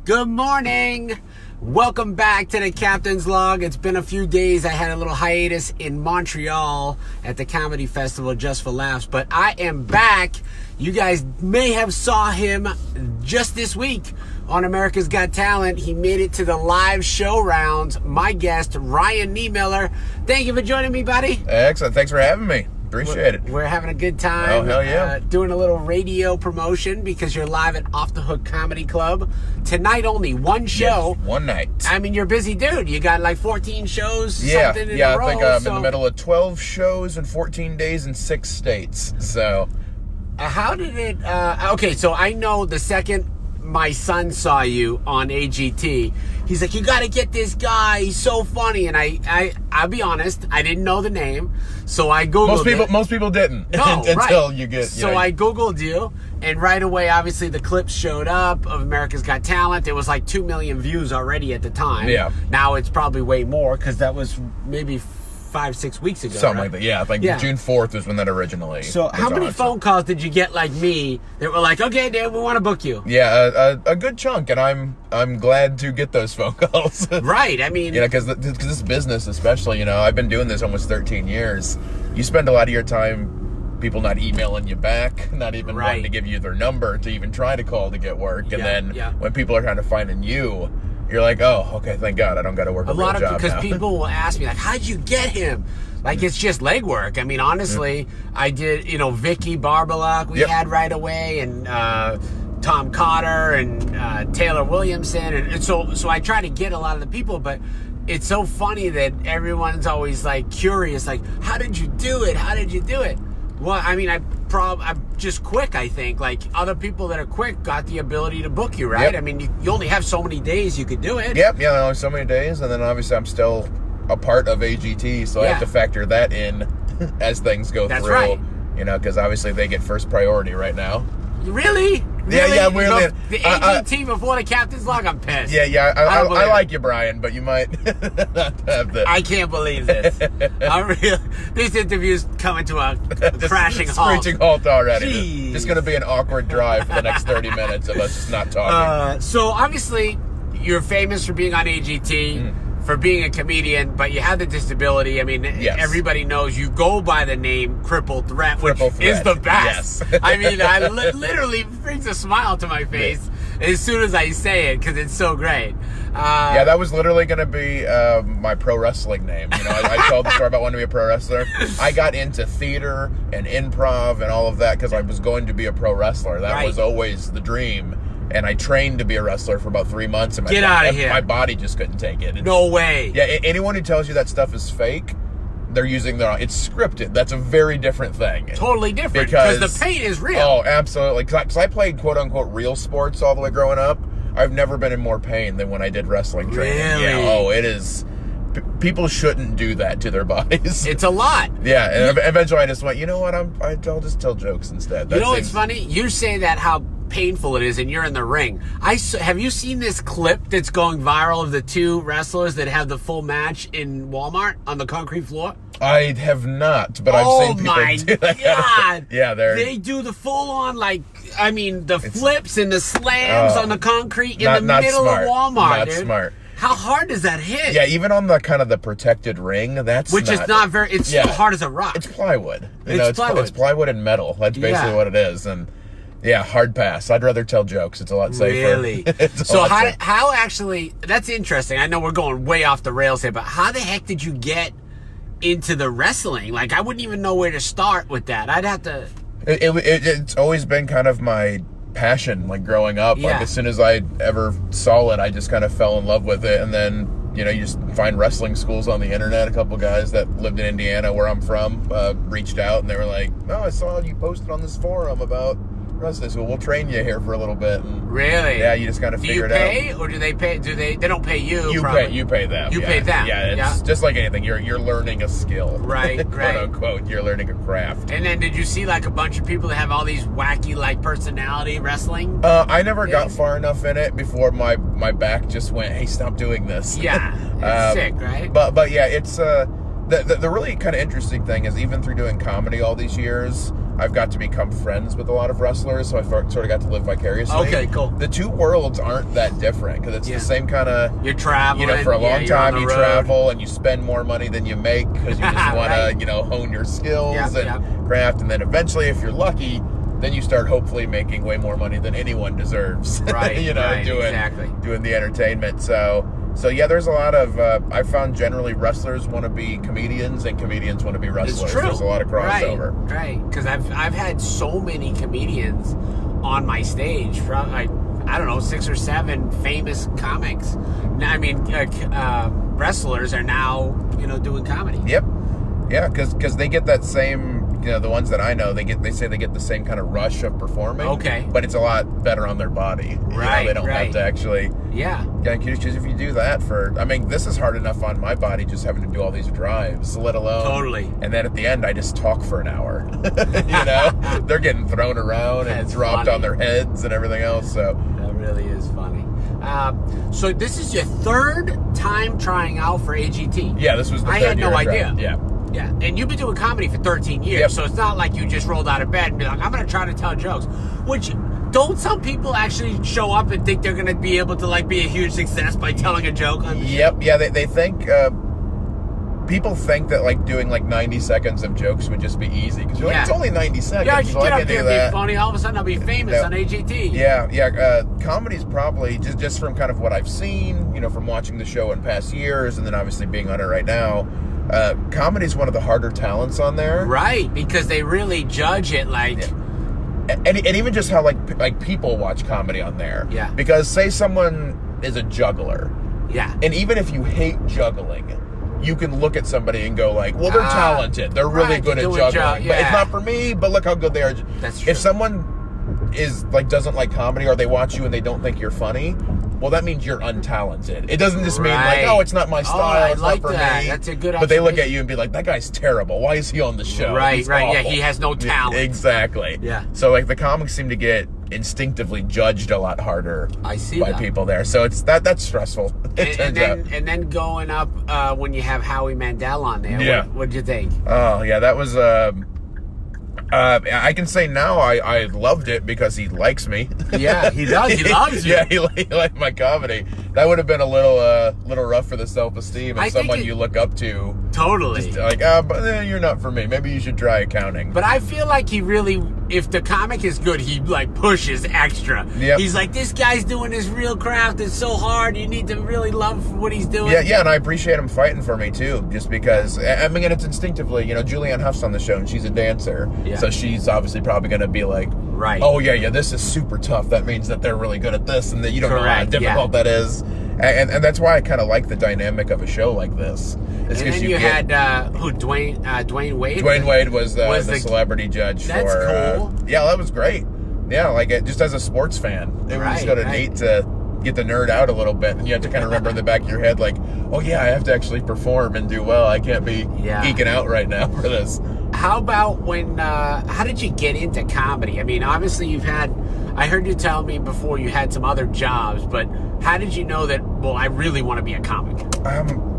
Good morning. Welcome back to the Captain's Log. It's been a few days. I had a little hiatus in Montreal at the comedy festival Just for Laughs, but I am back. You guys may have saw him just this week on America's Got Talent. He made it to the live show rounds. My guest, Ryan Niemiller. Thank you for joining me, buddy. Excellent. Thanks for having me. Appreciate it. We're having a good time. Oh, hell yeah. Doing a little radio promotion because you're live at Off the Hook Comedy Club. Tonight only, one show. Yes, one night. I mean, you're a busy dude. You got like 14 shows, something in a row. I think I'm in the middle of 12 shows in 14 days in 6 states. So, how did it... okay, so I know the second my son saw you on AGT, he's like, you got to get this guy. He's so funny. And I'll be honest, I didn't know the name, so I Googled it. Most people didn't. No, until right. you get... So I Googled you, and right away, obviously, the clips showed up of America's Got Talent. It was like 2 million views already at the time. Yeah. Now it's probably way more, because that was maybe 5-6 weeks ago. Something right? like that. Yeah, I think June 4th was when that originally So how many phone calls did you get like me that were like, okay, dude, we want to book you? Yeah, a good chunk, and I'm glad to get those phone calls. Right, I mean... because this business especially, I've been doing this almost 13 years. You spend a lot of your time people not emailing you back, not even wanting to give you their number to even try to call to get work. And then when people are kind of finding you, you're like, oh, okay, thank God I don't got to work a real job because now. People will ask me, like, how'd you get him? Like, it's just legwork. I mean, honestly, I did, Vicky Barbalak we had right away, and Tom Cotter, and Taylor Williamson. And so I try to get a lot of the people, but it's so funny that everyone's always, like, curious, like, how did you do it? How did you do it? Well, I mean, I'm just quick, I think. Like, other people that are quick got the ability to book you, right? Yep. I mean, you only have so many days you could do it. Yep, only so many days, and then obviously I'm still a part of AGT, so I have to factor that in as things go through. That's right. Because obviously they get first priority right now. Really? Yeah, really. The AGT before the Captain's Log, I'm pissed. Yeah, I like you, Brian, but you might not have the... I can't believe this. This interview's coming to a crashing halt. Screeching halt already. Jeez. It's going to be an awkward drive for the next 30 minutes of us just not talking. So, obviously, you're famous for being on AGT, for being a comedian, but you have the disability. I mean, everybody knows you go by the name Cripple Threat, which is the best. Yes. I mean, I literally brings a smile to my face as soon as I say it, because it's so great. That was literally going to be my pro wrestling name. I told the story about wanting to be a pro wrestler. I got into theater and improv and all of that because I was going to be a pro wrestler. That was always the dream. And I trained to be a wrestler for about 3 months. And Get out of here. My body just couldn't take it. No way. Yeah, anyone who tells you that stuff is fake, they're using it's scripted. That's a very different thing. Totally different, because the pain is real. Oh, absolutely. Because I played quote-unquote real sports all the way growing up. I've never been in more pain than when I did wrestling training. Really? Yeah, it is... People shouldn't do that to their bodies. It's a lot. Yeah, and eventually I just went, you know what, I'll just tell jokes instead. What's funny? You say that how painful it is, and you're in the ring. Have you seen this clip that's going viral of the 2 wrestlers that have the full match in Walmart on the concrete floor? I have not, but I've seen people do that. God. Yeah, they do the full on, the flips and the slams on the concrete in the middle of Walmart. Not smart. How hard does that hit? Yeah, even on the kind of the protected ring, is not very. It's still hard as a rock. It's plywood. It's plywood. It's plywood and metal. That's basically what it is. And yeah, hard pass. I'd rather tell jokes. It's a lot safer. Really? So how actually? That's interesting. I know we're going way off the rails here, but how the heck did you get into the wrestling? Like, I wouldn't even know where to start with that. I'd have to. It's always been kind of my passion, like growing up. Like, as soon as I ever saw it, I just kind of fell in love with it. And then you just find wrestling schools on the internet. A couple guys that lived in Indiana, where I'm from, reached out, and they were like, "Oh, I saw you posted on this forum about wrestling school. We'll train you here for a little bit." And really? Yeah, you just kind of figure it out. Do you pay, or do they pay? They don't pay you? You pay them. You pay them. Yeah, it's just like anything. You're learning a skill. Right, quote unquote. You're learning a craft. And then did you see like a bunch of people that have all these wacky like personality wrestling? I never got far enough in it before my back just went, "Hey, stop doing this." Yeah, it's sick, right? But yeah, it's the really kind of interesting thing is, even through doing comedy all these years, I've got to become friends with a lot of wrestlers, so I sort of got to live vicariously. Okay, cool. The two worlds aren't that different because it's the same kind of. You're traveling. For a long time, you travel and you spend more money than you make because you just want to, hone your skills and craft, and then eventually, if you're lucky, then you start hopefully making way more money than anyone deserves. Right. doing the entertainment. So yeah, there's a lot of. I found generally wrestlers want to be comedians and comedians want to be wrestlers. It's true. There's a lot of crossover. Right. Because I've had so many comedians on my stage from I don't know 6 or 7 famous comics. I mean, wrestlers are now doing comedy. Yep. Yeah, because they get that same. The ones that I know, they say they get the same kind of rush of performing. Okay. But it's a lot better on their body. Right. They don't have to actually. Yeah. Because if you do that this is hard enough on my body just having to do all these drives, let alone. Totally. And then at the end, I just talk for an hour. They're getting thrown around and dropped on their heads and everything else. So that really is funny. So this is your 3rd time trying out for AGT. Yeah, this was the 3rd I had no idea. Yeah. Yeah, and you've been doing comedy for 13 years, so it's not like you just rolled out of bed and be like, I'm going to try to tell jokes. Which, don't some people actually show up and think they're going to be able to be a huge success by telling a joke on the show? Yeah, they think, people think that doing 90 seconds of jokes would just be easy. Because you're it's only 90 seconds, yeah, you so get I up can there do and that. Be funny, all of a sudden I'll be famous on AGT. Yeah, comedy's probably, just from kind of what I've seen, from watching the show in past years, and then obviously being on it right now, comedy's one of the harder talents on there. Right, because they really judge it and even just how people watch comedy on there. Yeah. Because say someone is a juggler. Yeah. And even if you hate juggling, you can look at somebody and go well, they're talented. They're really good at juggling. But it's not for me, but look how good they are. That's true. If someone is doesn't like comedy or they watch you and they don't think you're funny, well, that means you're untalented. It doesn't just mean it's not my style, it's not for me. That's a good But they look at you and be like, that guy's terrible. Why is he on the show? Right, He's right, awful. yeah, he has no talent. Exactly. Yeah. So the comics seem to get instinctivly judged a lot harder by people there. So it's that's stressful. And then going up when you have Howie Mandel on there. Yeah. What'd you think? Oh yeah, that was I can say now I loved it because he likes me. Yeah, he does. He loves you. Yeah, he liked my comedy. That would have been a little rough for the self-esteem of someone you look up to. Totally. Just but you're not for me. Maybe you should try accounting. But I feel like he really, if the comic is good, he pushes extra. Yep. He's like, this guy's doing his real craft. It's so hard. You need to really love what he's doing. Yeah, and I appreciate him fighting for me too, just because. I mean, it's instinctively. Julianne Hough's on the show and she's a dancer, so she's obviously probably going to be like, right. Oh yeah, this is super tough. That means that they're really good at this, and that you don't know how difficult that is. And that's why I kind of like the dynamic of a show like this. It's and then you had Dwayne Wade. Dwayne Wade was the celebrity judge. That's cool. Yeah, that was great. Yeah, just as a sports fan, it was kind of neat to get the nerd out a little bit, and you have to kind of remember in the back of your head, oh yeah, I have to actually perform and do well. I can't be geeking out right now for this. How about how did you get into comedy? I mean, obviously I heard you tell me before you had some other jobs, but how did you know that, I really want to be a comic?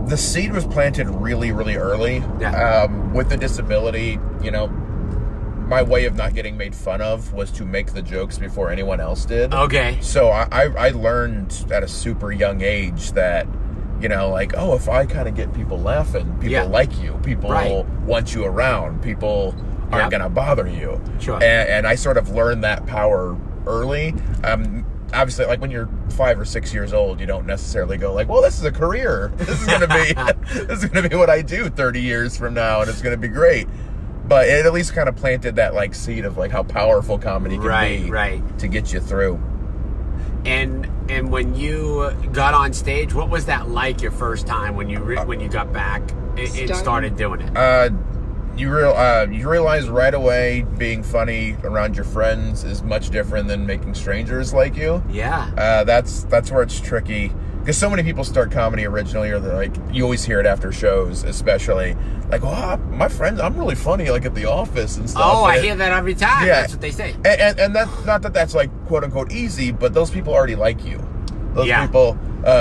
The seed was planted really, really early. Yeah. With the disability, my way of not getting made fun of was to make the jokes before anyone else did. Okay. So I learned at a super young age that, if I kind of get people laughing, people like you, people want you around, people aren't going to bother you. Sure. And I sort of learned that power early. Obviously, when you're 5 or 6 years old, you don't necessarily go well, this is a career. This is gonna be what I do 30 years from now, and it's gonna be great. But it at least kind of planted that seed of how powerful comedy can be to get you through. And when you got on stage, what was that like your first time when you got back and started doing it? You realize right away being funny around your friends is much different than making strangers like you. Yeah. That's where it's tricky. Because so many people start comedy originally, or they're you always hear it after shows, especially. My friends, I'm really funny, at the office and stuff. Oh, I hear that every time. Yeah. That's what they say. And that's not that that's quote unquote easy, but those people already like you. Those Yeah. people,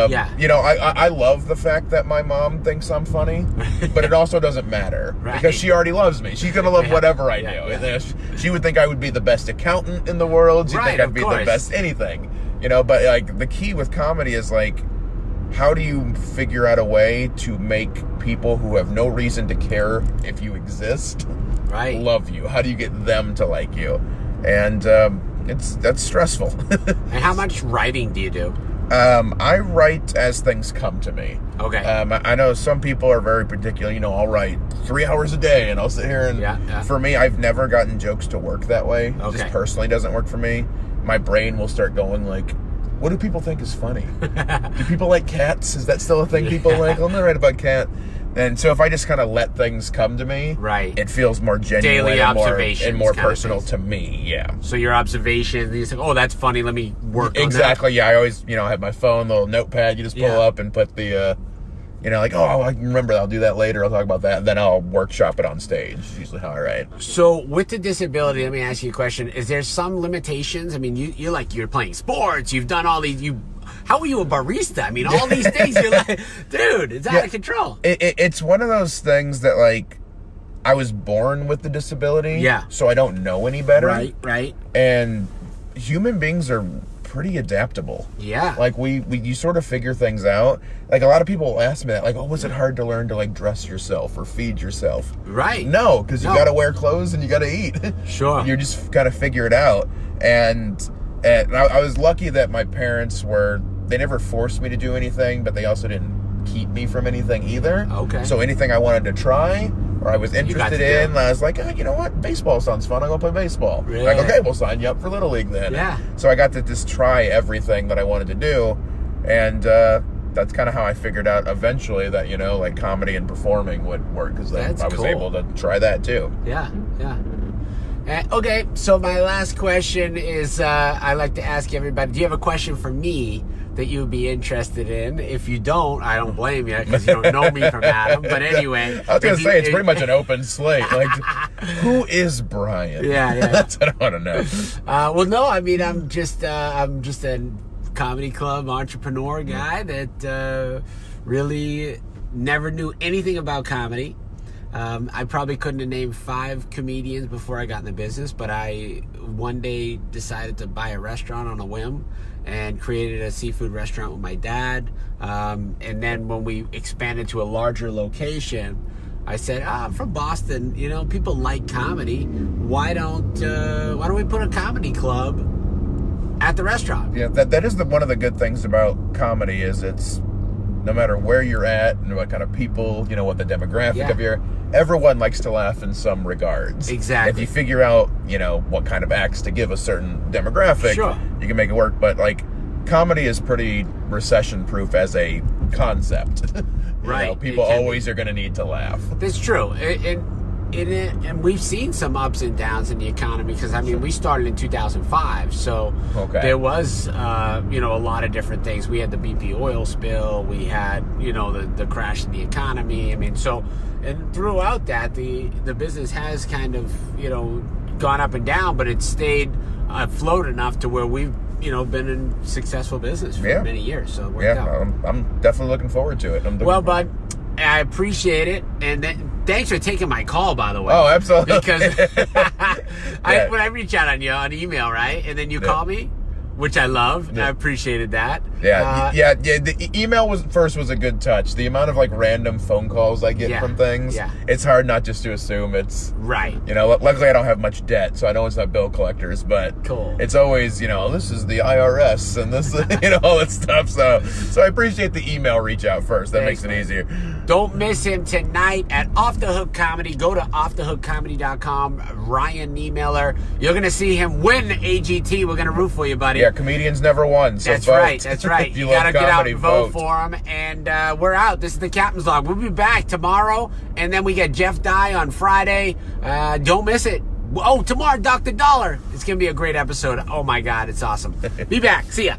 Yeah. you know, I love the fact that my mom thinks I'm funny, but it also doesn't matter Right. because she already loves me. She's gonna love whatever I do. Yeah. She would think I would be the best accountant in the world. She'd Right, think I'd of be course. the best anything, you know. But like the key with comedy is like, how do you figure out a way to make people who have no reason to care if you exist Right. love you? How do you get them to like you? And that's stressful. And how much writing do you do? I write as things come to me. Okay. I know some people are very particular. You know, I'll write 3 hours a day, and I'll sit here and. Yeah. For me, I've never gotten jokes to work that way. It Okay. just personally doesn't work for me. My brain will start going like, "What do people think is funny? Do people like cats? Is that still a thing people like? I'm gonna write about cat." And so if I just kind of let things come to me, Right. it feels more genuine Daily and observations more kind of personal things. to me. Yeah. So your observations, you say, oh, that's funny, let me work on Exactly. Yeah, I always, you know, have my phone, little notepad you just pull Yeah. up and put the, you know, like, oh, I remember, I'll do that later. I'll talk about that. And then I'll workshop it on stage. It's usually how I write. that. So with the disability, let me ask you a question. Is there some limitations? I mean, you're playing sports, you've done all these, how are you a barista? I mean, all these things, you're like, dude, it's out of control. It's one of those things that, like, I was born with the disability. Yeah. So I don't know any better. Right. And human beings are pretty adaptable. Yeah. Like you sort of figure things out. Like a lot of people will ask me that, like, oh, was it hard to learn to like dress yourself or feed yourself? Right. No, because you No. got to wear clothes and you got to eat. Sure. You just got to figure it out. And I was lucky that my parents they never forced me to do anything, but they also didn't keep me from anything either. Okay. So anything I wanted to try or I was got interested to do in, I was like, oh, you know what? Baseball sounds fun. I'll go play baseball. Really? Like, okay, we'll sign you up for Little League then. Yeah. So I got to just try everything that I wanted to do. And that's kind of how I figured out eventually that, you know, like comedy and performing would work because I was cool. able to try that too. Yeah. Okay, so my last question is, I like to ask everybody, do you have a question for me that you would be interested in? If you don't, I don't blame you because you don't know me from Adam. But anyway, I was going to say, it's pretty much an open slate. Like, who is Brian? Yeah. That's what I want to know. Well, no, I mean, I'm just a comedy club entrepreneur guy that really never knew anything about comedy. I probably couldn't have named 5 comedians before I got in the business, but I one day decided to buy a restaurant on a whim and created a seafood restaurant with my dad. And then when we expanded to a larger location, I said, I'm from Boston, you know, people like comedy. Why don't we put a comedy club at the restaurant? Yeah, that is one of the good things about comedy is it's no matter where you're at and what kind of people, you know, what the demographic of everyone likes to laugh in some regards. Exactly. If you figure out, you know, what kind of acts to give a certain demographic, Sure. you can make it work. But like, comedy is pretty recession-proof as a concept. You Right. know, people It can always are going to need to laugh. That's true. And we've seen some ups and downs in the economy because, I mean, we started in 2005. So there was, you know, a lot of different things. We had the BP oil spill. We had, you know, the crash in the economy. I mean, so, and throughout that, the business has kind of, you know, gone up and down, but it's stayed afloat enough to where we've, you know, been in successful business for many years. So it worked out. I'm definitely looking forward to it. Well, bud, I appreciate it, and thanks for taking my call, by the way. Oh, absolutely. Because when I reach out on you on email, right, and then you call me, which I love. I appreciated that. The email was a good touch. The amount of like random phone calls I get from things, it's hard not just to assume it's right. You know, luckily I don't have much debt, so I don't always have bill collectors. But it's always, you know, this is the IRS and this, you know, all that stuff. So I appreciate the email reach out first. That makes it easier. Don't miss him tonight at Off the Hook Comedy. Go to offthehookcomedy.com. Ryan Niemiller. You're gonna see him win AGT. We're gonna root for you, buddy. Yeah, comedians never won. So that's vote. right. That's right. You gotta get out and vote for him. And we're out. This is the Captain's Log. We'll be back tomorrow, and then we get Jeff Dye on Friday. Don't miss it. Oh, tomorrow, Dr. Dollar. It's gonna be a great episode. Oh my God, it's awesome. Be back. See ya.